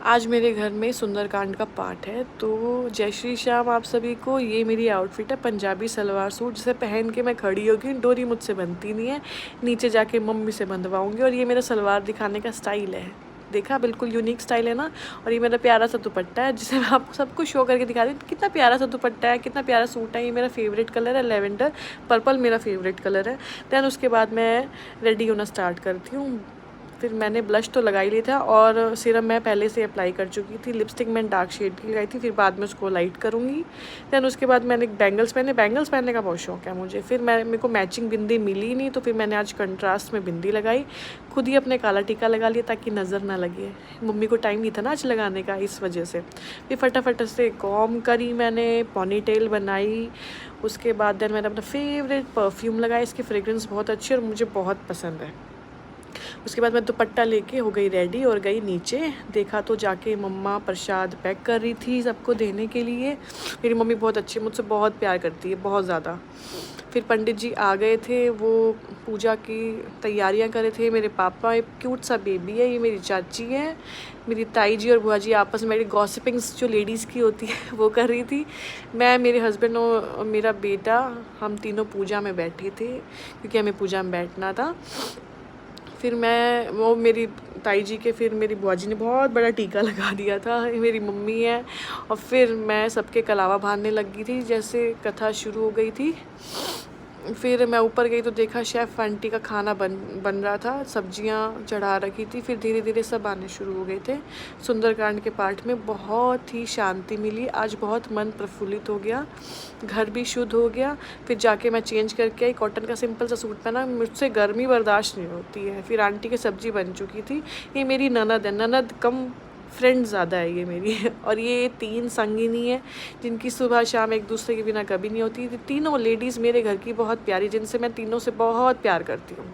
आज मेरे घर में सुंदरकांड का पाठ है। तो जय श्री श्याम आप सभी को। ये मेरी आउटफिट है, पंजाबी सलवार सूट, जिसे पहन के मैं खड़ी होगी। डोरी मुझसे बनती नहीं है, नीचे जाके मम्मी से बंधवाऊँगी। और ये मेरा सलवार दिखाने का स्टाइल है, देखा, बिल्कुल यूनिक स्टाइल है ना। और ये मेरा प्यारा सा दुपट्टा है, जिसे मैं आपको सब कुछ शो करके दिखा रही हूँ। कितना प्यारा सा दुपट्टा है, कितना प्यारा सूट है। ये मेरा फेवरेट कलर है, लेवेंडर पर्पल मेरा फेवरेट कलर है। दैन उसके बाद मैं रेडी होना स्टार्ट करती हूँ। फिर मैंने ब्लश तो लगा ही लिया था और सीरम मैं पहले से अप्लाई कर चुकी थी। लिपस्टिक मैंने डार्क शेड की लगाई थी, फिर बाद में उसको लाइट करूँगी। दैन उसके बाद मैंने बैंगल्स पहनने का बहुत शौक है मुझे। फिर मेरे को मैचिंग बिंदी मिली नहीं, तो फिर मैंने आज कंट्रास्ट में बिंदी लगाई। खुद ही अपने काला टीका लगा लिया ताकि नज़र ना लगे। मम्मी को टाइम नहीं था ना आज लगाने का, इस वजह से। फिर फटाफट से कॉम करी मैंने, पॉनी टेल बनाई। उसके बाद दैन मैंने अपना फेवरेट परफ्यूम लगाया। इसकी फ्रेग्रेंस बहुत अच्छी और मुझे बहुत पसंद है। उसके बाद मैं दुपट्टा लेके हो गई रेडी और गई नीचे। देखा तो जाके मम्मा प्रसाद पैक कर रही थी सबको देने के लिए। मेरी मम्मी बहुत अच्छी, मुझसे बहुत प्यार करती है, बहुत ज़्यादा। फिर पंडित जी आ गए थे, वो पूजा की तैयारियां कर रहे थे। मेरे पापा, एक क्यूट सा बेबी है, ये मेरी चाची है। मेरी ताई जी और बुआ जी आपस में मेरी गॉसिपिंग्स जो लेडीज़ की होती है वो कर रही थी। मैं, मेरे हस्बैंड और मेरा बेटा, हम तीनों पूजा में बैठे थे क्योंकि हमें पूजा में बैठना था। फिर मैं, वो मेरी ताई जी के, फिर मेरी बुआ जी ने बहुत बड़ा टीका लगा दिया था। मेरी मम्मी है। और फिर मैं सबके कलावा बांधने लगी थी जैसे कथा शुरू हो गई थी। फिर मैं ऊपर गई तो देखा शेफ़ आंटी का खाना बन रहा था, सब्जियां चढ़ा रखी थी। फिर धीरे धीरे सब आने शुरू हो गए थे। सुंदरकांड के पाठ में बहुत ही शांति मिली। आज बहुत मन प्रफुल्लित हो गया, घर भी शुद्ध हो गया। फिर जाके मैं चेंज करके आई, कॉटन का सिंपल सा सूट पहना। मुझसे गर्मी बर्दाश्त नहीं होती है। फिर आंटी की सब्ज़ी बन चुकी थी। ये मेरी ननद है, ननद कम फ्रेंड ज़्यादा है ये मेरी। और ये 3 संगिनी है जिनकी सुबह शाम एक दूसरे के बिना कभी नहीं होती। तीनों लेडीज़ मेरे घर की बहुत प्यारी, जिनसे मैं तीनों से बहुत प्यार करती हूँ।